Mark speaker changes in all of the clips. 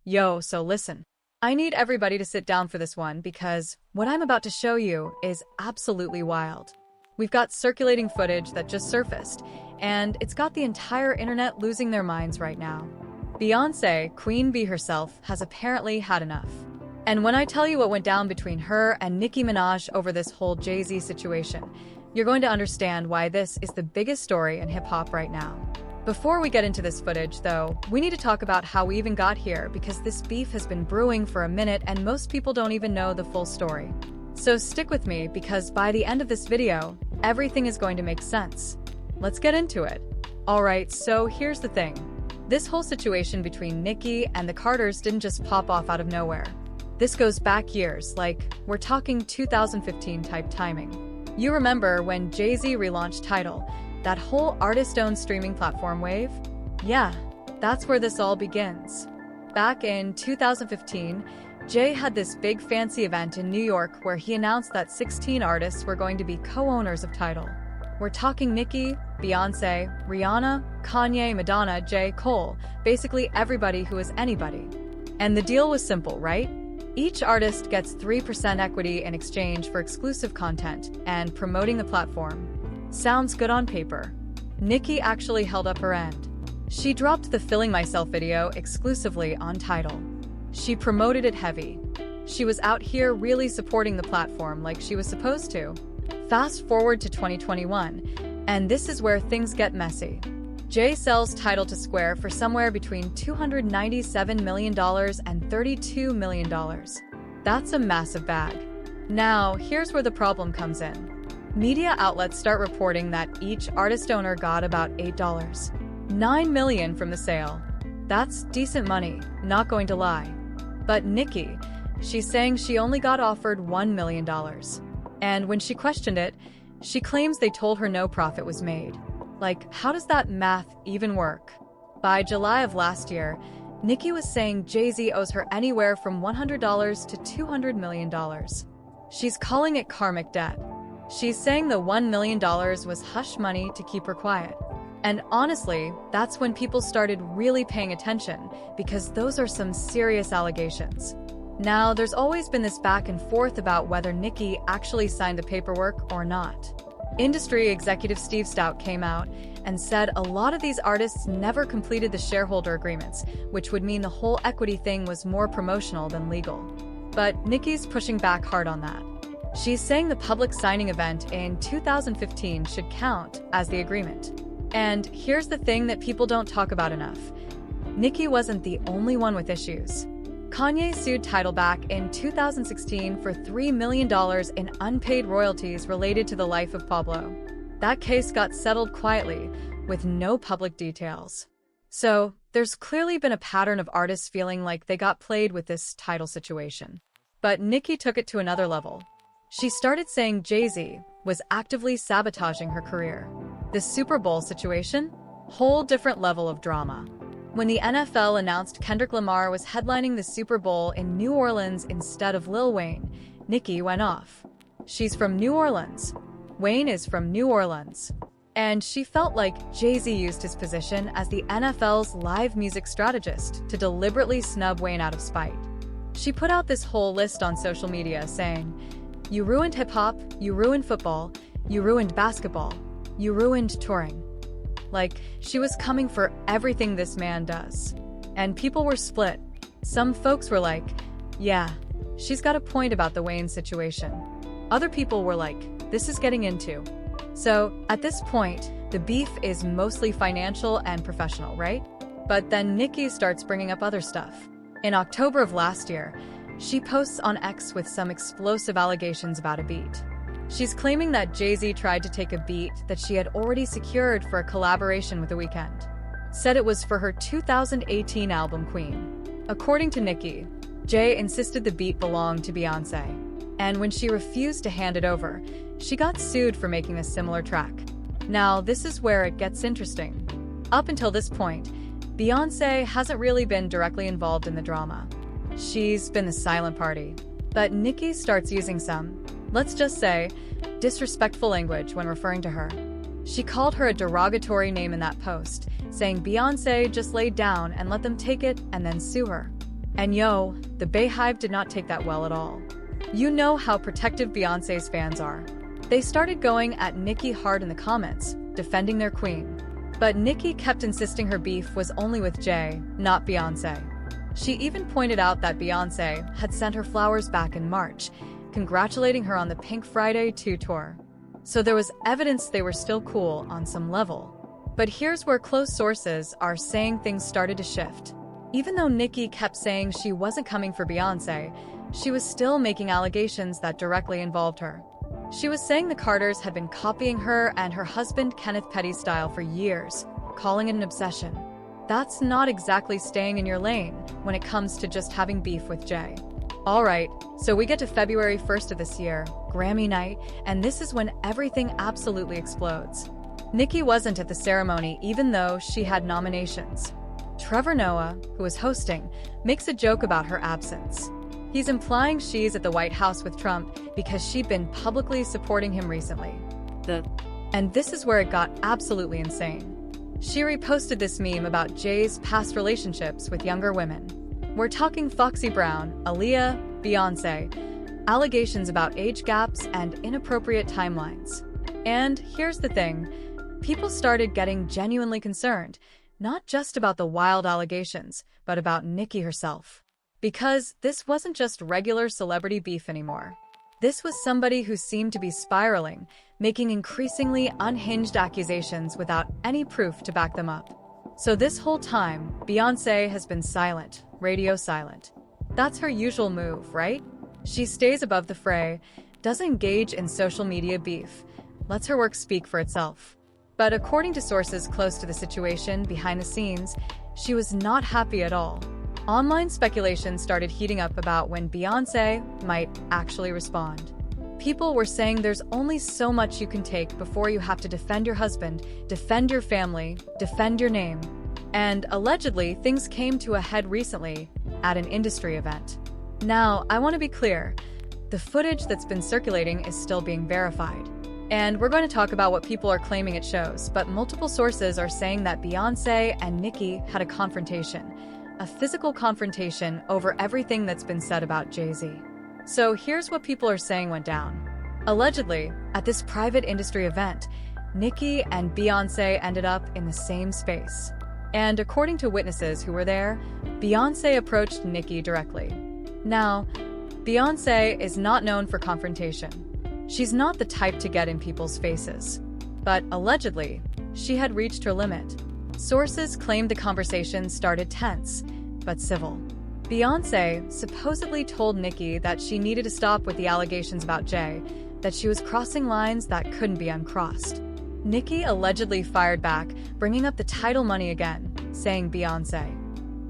Speaker 1: Yo, so listen. I need everybody to sit down for this one because what I'm about to show you is absolutely wild. We've got circulating footage that just surfaced, and it's got the entire internet losing their minds right now. Beyonce, Queen Bee herself, has apparently had enough. And when I tell you what went down between her and Nicki Minaj over this whole Jay-Z situation, you're going to understand why this is the biggest story in hip-hop right now. Before we get into this footage, though, we need to talk about how we even got here because this beef has been brewing for a minute and most people don't even know the full story. So stick with me because by the end of this video, everything is going to make sense. Let's get into it. Alright, so here's the thing. This whole situation between Nicki and the Carters didn't just pop off out of nowhere. This goes back years, like, we're talking 2015 type timing. You remember when Jay-Z relaunched Tidal, that whole artist-owned streaming platform wave? Yeah, that's where this all begins. Back in 2015, Jay had this big fancy event in New York where he announced that 16 artists were going to be co-owners of Tidal. We're talking Nicki, Beyonce, Rihanna, Kanye, Madonna, J. Cole, basically everybody who is anybody. And the deal was simple, right? Each artist gets 3% equity in exchange for exclusive content and promoting the platform. Sounds good on paper. Nicki actually held up her end. She dropped the Feeling Myself video exclusively on Tidal. She promoted it heavy. She was out here really supporting the platform like she was supposed to. Fast forward to 2021, and this is where things get messy. Jay sells Tidal to Square for somewhere between $297 million and $32 million. That's a massive bag. Now, here's where the problem comes in. Media outlets start reporting that each artist owner got about $9 million from the sale. That's decent money, not going to lie. But Nicki, she's saying she only got offered $1 million. And when she questioned it, she claims they told her no profit was made. Like, how does that math even work? By July of last year, Nicki was saying Jay-Z owes her anywhere from $100 to $200 million. She's calling it karmic debt. She's saying the $1 million was hush money to keep her quiet. And honestly, that's when people started really paying attention, because those are some serious allegations. Now, there's always been this back and forth about whether Nicki actually signed the paperwork or not. Industry executive Steve Stout came out and said a lot of these artists never completed the shareholder agreements, which would mean the whole equity thing was more promotional than legal. But Nicki's pushing back hard on that. She's saying the public signing event in 2015 should count as the agreement. And here's the thing that people don't talk about enough. Nicki wasn't the only one with issues. Kanye sued Tidal back in 2016 for $3 million in unpaid royalties related to the life of Pablo. That case got settled quietly, with no public details. So, there's clearly been a pattern of artists feeling like they got played with this Tidal situation. But Nicki took it to another level. She started saying Jay-Z was actively sabotaging her career. The Super Bowl situation? Whole different level of drama. When the NFL announced Kendrick Lamar was headlining the Super Bowl in New Orleans instead of Lil Wayne, Nicki went off. She's from New Orleans. Wayne is from New Orleans. And she felt like Jay-Z used his position as the NFL's live music strategist to deliberately snub Wayne out of spite. She put out this whole list on social media saying, "You ruined hip-hop, you ruined football, you ruined basketball, you ruined touring." Like, she was coming for everything this man does. And people were split. Some folks were like, yeah, she's got a point about the Wayne situation. Other people were like, this is getting into. So, at this point, the beef is mostly financial and professional, right? But then Nicki starts bringing up other stuff. In October of last year, she posts on X with some explosive allegations about a beat. She's claiming that Jay-Z tried to take a beat that she had already secured for a collaboration with The Weeknd. Said it was for her 2018 album Queen. According to Nicki, Jay insisted the beat belonged to Beyonce. And when she refused to hand it over, she got sued for making a similar track. Now, this is where it gets interesting. Up until this point, Beyonce hasn't really been directly involved in the drama. She's been the silent party. But Nicki starts using some, let's just say, disrespectful language when referring to her. She called her a derogatory name in that post, saying Beyonce just laid down and let them take it and then sue her. And yo, the Bayhive did not take that well at all. You know how protective Beyonce's fans are. They started going at Nicki hard in the comments, defending their queen. But Nicki kept insisting her beef was only with Jay, not Beyonce. She even pointed out that Beyonce had sent her flowers back in March, congratulating her on the Pink Friday 2 tour. So there was evidence they were still cool on some level. But here's where close sources are saying things started to shift. Even though Nicki kept saying she wasn't coming for Beyonce, she was still making allegations that directly involved her. She was saying the Carters had been copying her and her husband Kenneth Petty's style for years, calling it an obsession. That's not exactly staying in your lane when it comes to just having beef with Jay. Alright, so we get to February 1st of this year, Grammy night, and this is when everything absolutely explodes. Nicki wasn't at the ceremony even though she had nominations. Trevor Noah, who was hosting, makes a joke about her absence. He's implying she's at the White House with Trump because she'd been publicly supporting him recently. And this is where it got absolutely insane. She reposted this meme about Jay's past relationships with younger women. We're talking Foxy Brown, Aaliyah, Beyonce, allegations about age gaps and inappropriate timelines. And here's the thing, people started getting genuinely concerned, not just about the wild allegations, but about Nicki herself. Because this wasn't just regular celebrity beef anymore. This was somebody who seemed to be spiraling, making increasingly unhinged accusations without any proof to back them up. So this whole time, Beyonce has been silent, radio silent. That's her usual move, right? She stays above the fray, doesn't engage in social media beef, lets her work speak for itself. But according to sources close to the situation behind the scenes, she was not happy at all. Online speculation started heating up about when Beyonce might actually respond. People were saying there's only so much you can take before you have to defend your husband, defend your family, defend your name. And allegedly, things came to a head recently at an industry event. Now, I want to be clear, the footage that's been circulating is still being verified. And we're going to talk about what people are claiming it shows, but multiple sources are saying that Beyonce and Nicki had a confrontation, a physical confrontation over everything that's been said about Jay-Z. So here's what people are saying went down. Allegedly, at this private industry event, Nicki and Beyonce ended up in the same space. And according to witnesses who were there, Beyonce approached Nicki directly. Now, Beyonce is not known for confrontation. She's not the type to get in people's faces. But allegedly, she had reached her limit. Sources claimed the conversation started tense, but civil. Beyonce supposedly told Nicki that she needed to stop with the allegations about Jay, that she was crossing lines that couldn't be uncrossed. Nicki allegedly fired back, bringing up the Tidal money again, saying Beyonce.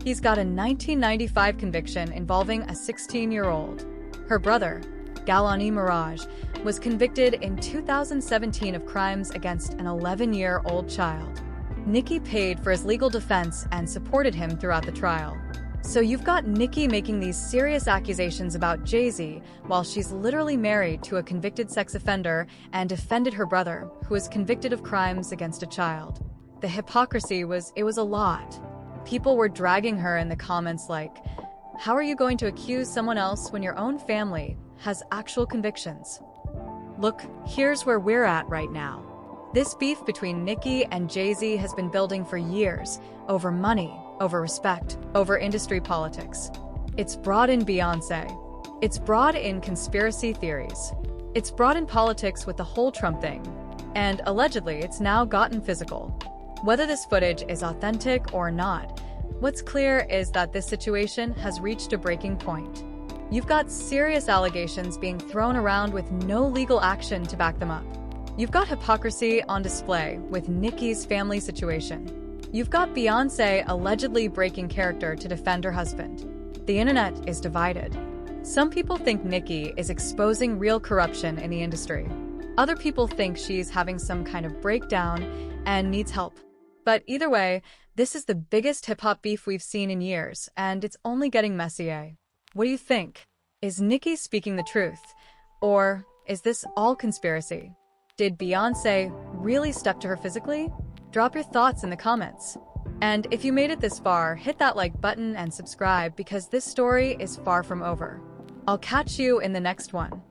Speaker 1: He's got a 1995 conviction involving a 16-year-old. Her brother, Nicki Minaj, was convicted in 2017 of crimes against an 11-year-old child. Nicki paid for his legal defense and supported him throughout the trial. So you've got Nicki making these serious accusations about Jay-Z while she's literally married to a convicted sex offender and defended her brother, who was convicted of crimes against a child. The hypocrisy was a lot. People were dragging her in the comments like, how are you going to accuse someone else when your own family has actual convictions? Look, here's where we're at right now. This beef between Nicki and Jay-Z has been building for years, over money, over respect, over industry politics. It's broad in Beyonce. It's broad in conspiracy theories. It's broad in politics with the whole Trump thing. And allegedly, it's now gotten physical. Whether this footage is authentic or not, what's clear is that this situation has reached a breaking point. You've got serious allegations being thrown around with no legal action to back them up. You've got hypocrisy on display with Nicki's family situation. You've got Beyonce allegedly breaking character to defend her husband. The internet is divided. Some people think Nicki is exposing real corruption in the industry. Other people think she's having some kind of breakdown and needs help. But either way, this is the biggest hip-hop beef we've seen in years, and it's only getting messier. What do you think? Is Nicki speaking the truth? Or is this all conspiracy? Did Beyonce really step to her physically? Drop your thoughts in the comments. And if you made it this far, hit that like button and subscribe because this story is far from over. I'll catch you in the next one.